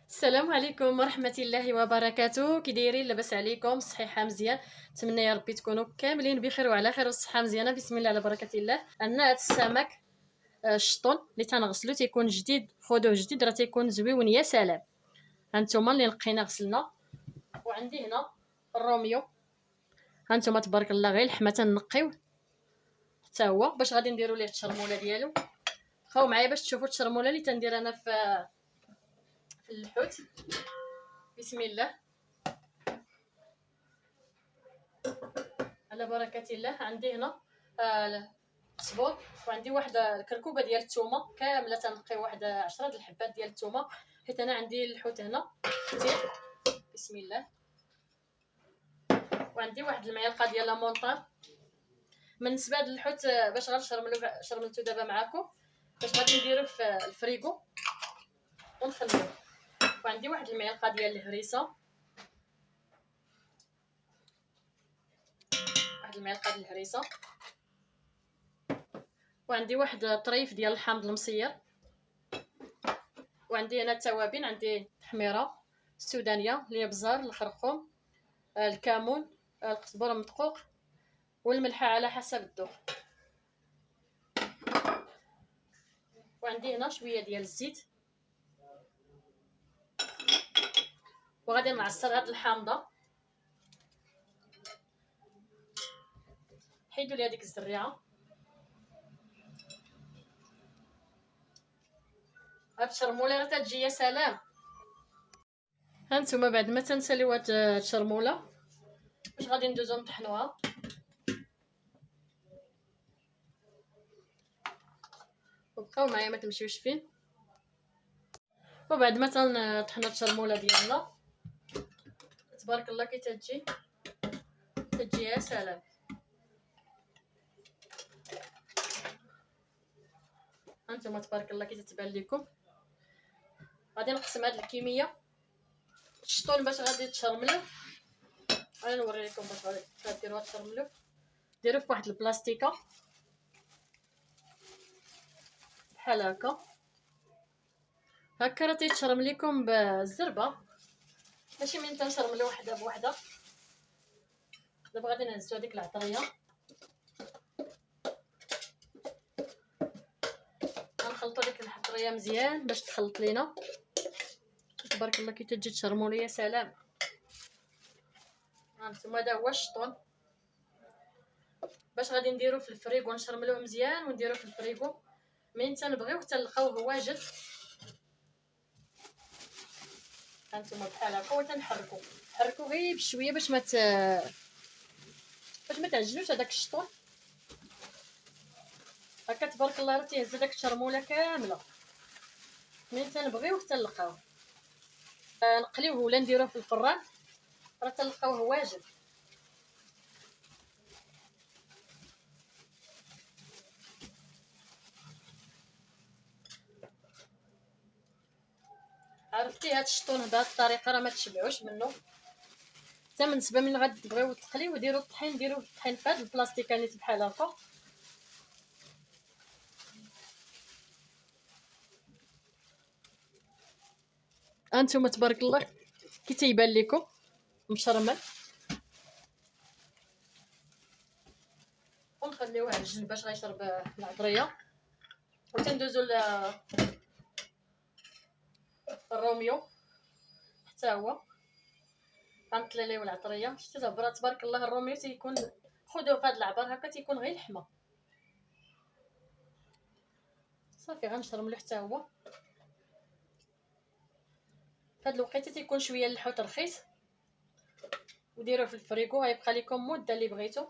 السلام عليكم ورحمة الله وبركاته. كي دايرين؟ لاباس عليكم؟ الصحيحة مزيان؟ نتمنى يا ربي تكونوا كاملين بخير وعلى خير والصحة مزيانة. بسم الله على بركة الله. عندنا هاد السمك الشطون اللي تنغسلو تيكون جديد، خذوه جديد راه تيكون زويون يا سلام. هانتوما اللي لقينا غسلنا. وعندي هنا الروميو، هانتوما تبارك الله غير اللحمة تنقيو حتى هو باش غادي نديرو ليه التشرموله ديالو. بقاو معايا باش تشوفوا التشرموله اللي تندير انا في اللحوت. بسم الله على بركة الله. عندي هنا الصبور، وعندي واحد الكركوبه ديال الثومه كامله تنقي، واحد 10 د الحبات ديال الثومه، حيت انا عندي الحوت هنا كثير. بسم الله. وعندي واحد المعلقه ديال لامونطار. بالنسبه لهاد الحوت باش شرملتو دابا معاكم، باش غادي نديرو في الفريغو ونخليوه. وعندي واحد المعلقه ديال الهريسه، واحد المعلقه ديال الهريسه. وعندي واحد الطريف ديال الحامض المصير. وعندي هنا التوابل، عندي التحميره السودانيه، الابزار، الخرقوم، الكمون، القزبر المدقوق، والملحه على حسب الذوق. وعندي هنا شويه ديال الزيت. وغادي نعصر هاد الحامضه. حيدوا لي هذيك الزريعه. هاد الشرموله راه تجي يا سلام. هانتوما بعد ما تنساليو هاد الشرموله باش غادي ندوزو نطحنوها. وبقاو معايا ما تمشيوش فين. وبعد ما تنطحنوا الشرموله ديالنا تبارك الله كي تجي يا سلام. هانتوما تبارك الله كي تتبان لكم. غادي نقسم هاد الكميه الشطون باش غادي تشرملو. غادي نوري لكم باش غادي ديروها تشرملو. ديروا في واحد البلاستيكه بحال هكا. هكا راه تيتشرم لكم بالزربه، ماشي من تنشرملو وحده بوحده. دابا غادي نهزو هذيك العطريه، غنخلطو ديك العطريه مزيان باش تخلط لينا. تبارك الله كي تجي تشرمولو يا سلام. هانتوما هذا هو الشطون باش غادي نديرو في الفريغو، نشرملوه مزيان ونديرو في الفريغو من تنبغيو حتى نلقاوه واجد. هانتوما بحال هكا وتنحركو، حركو غير بشويه باش ما تعجنوش هذاك الشطون. هكا تبارك الله راه تيهز داك الشرموله كامله من تنبغيو حتى نلقاوه. نقليوه ولا نديروه في الفران راه تلقاوه واجد. عرفتي هاد الشطون بهاد الطريقه راه ما تشبعوش منه. حتى بالنسبه من غادي تبغيو تقليو ديروا الطحين، ديروا الطحين في هاد البلاستيكانيت بحال هكا. هانتوما تبارك الله كي تيبان لكم مشرمل. ونخليوه على الجنب باش غيشرب العطريه. وتندوزو الروميو حتى هو غنطلي العطريه. شتي تبارك الله الروميو تيكون، خذوه في هاد العبار هكا تيكون غير لحمه. صافي غنشرملو حتى هو. فهاد الوقيته تيكون شويه الحوت رخيص، وديروه في الفريغو غيبقى لكم مده اللي بغيتو.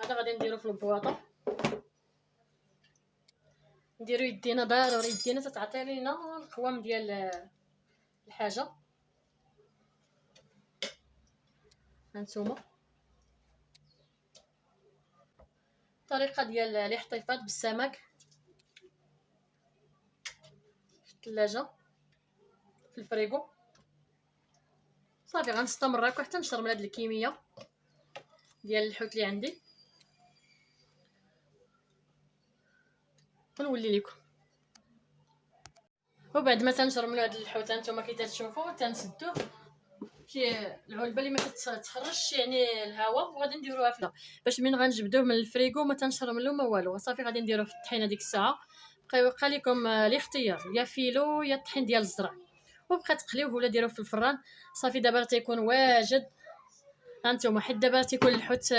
هذا غادي نديرو في البواطه. نديرو يدينا ضروري، يدينا تتعطي لينا القوام ديال الحاجه. هانتوما الطريقه ديال الاحتفاظ بالسمك في الثلاجه في الفريغو. صافي غنستمر هكا حتى نشرب هاد الكميه ديال الحوت اللي عندي ونولي لكم. وبعد ما تنجرملو هاد الحوت هانتوما كي تشوفوا تنسدوه في العلبه اللي ما تتخرجش يعني الهواء، وغادي نديروها في باش من غنجبدوه من الفريغو ما تنشرملو ما والو. صافي غادي نديروه في الطحينه ديك الساعه. بقى لكم الاختيار يا فيلو يا الطحين ديال الزرع، وبقى تقليوه ولا ديروه في الفران. صافي دابا تيكون واجد هانتوما، حيت دابا تيكون الحوت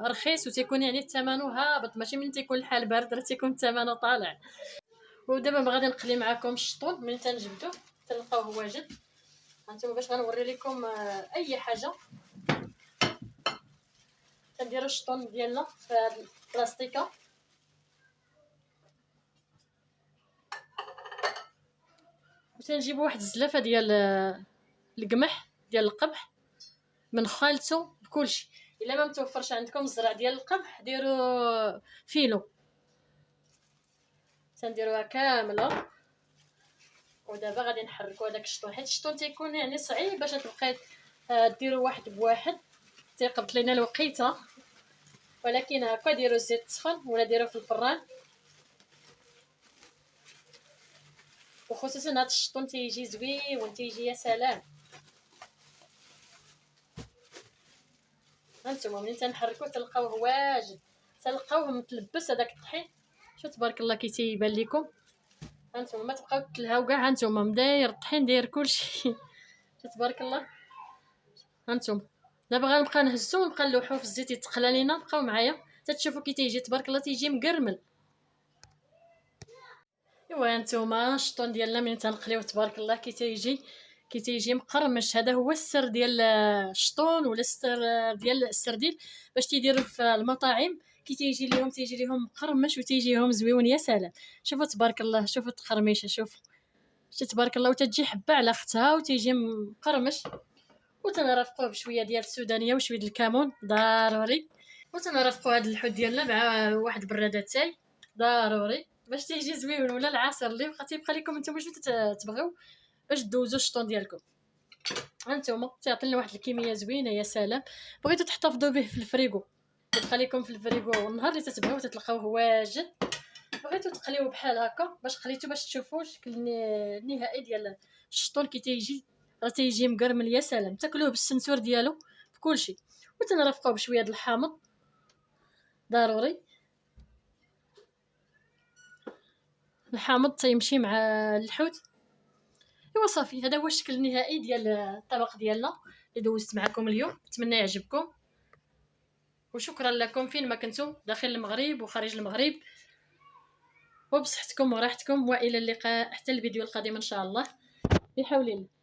رخيص وتيكون يعني ثمنه هابط، ماشي من تيكون الحال بارد راه تيكون ثمنه طالع. ودابا غادي نقلي معكم الشطون من تنجبدو تلقاوه واجد هانتوما. باش غنوري لكم اي حاجه كنديروا الشطون ديالنا في هاد البلاستيكه. وتنجيبوا واحد الزلافه ديال القمح ديال القمح من خالته بكلشي. الا ما متوفرش عندكم الزرع ديال القمح ديروا فيلو. تنديروها كامله. ودابا غادي نحركوا هذاك الشطون، حيت الشطون تيكون يعني صعيب باش تبقاي ديروا واحد بواحد، تيقبط لينا الوقيته. ولكن هكا ديروا الزيت سخون ولا ديروا في الفران. وخصوصا هاد الشطون تيجي زويون، تيجي يا سلام. هانتوما ملي تنحركوه تلقاوه واجد، تلقاوه متلبس هذاك الطحين. شو تبارك الله كي تيبان لكم. هانتوما ما تبقاو تلهاو كاع، هانتوما مداير الطحين داير كلشي. شو تبارك الله. هانتوما دابا غنبقى نهزو ونبقى نلوحو في الزيت يتقلى لينا. بقاو معايا تتشوفوا كي تيجي تبارك الله تيجي مقرمل. ايوا هانتوما الشطون ديالنا ملي تنقليوه تبارك الله كي تيجي مقرمش. هذا هو السر ديال الشطون ولا السر ديال السردين باش تيديروه في المطاعم. كي تيجي ليهم مقرمش وتيجيهم زويون يا سلام. شوفوا تبارك الله، شوفوا التقرميشه، شوفوا تبارك الله. وتجي حبه على اختها وتيجي مقرمش. وتنرافقوه بشويه ديال السودانيه وشويه ديال الكمون ضروري. وتنرافقوا هذا الحوت ديالنا مع واحد براد تاي ضروري باش تيجي زوين. ولا العصير اللي تيبقى لكم نتوما شنو تبغيو باش دوزو الشطون ديالكم. هانتوما تيعطي لنا واحد الكميه زوينه يا سلام. بغيتو تحتفظوا به في الفريغو يبقى لكم في الفريغو النهار اللي تتبغيو تتلقاوه واجد. بغيتو تقليوه بحال هكا باش قليتو باش تشوفوا الشكل النهائي ديال الشطون كي تيجي راه تيجي مقرمل يا سلام. تاكلوه بالسنسور ديالو بكلشي. وتنرافقوه بشويه د الحامض ضروري. الحامض تيمشي مع الحوت. ايوا صافي هذا هو الشكل النهائي ديال الطبق ديالنا اللي دوزت معكم اليوم. نتمنى يعجبكم وشكرا لكم فين ما كنتم داخل المغرب وخارج المغرب. وبصحتكم وراحتكم والى اللقاء حتى الفيديو القادم ان شاء الله بحول الله.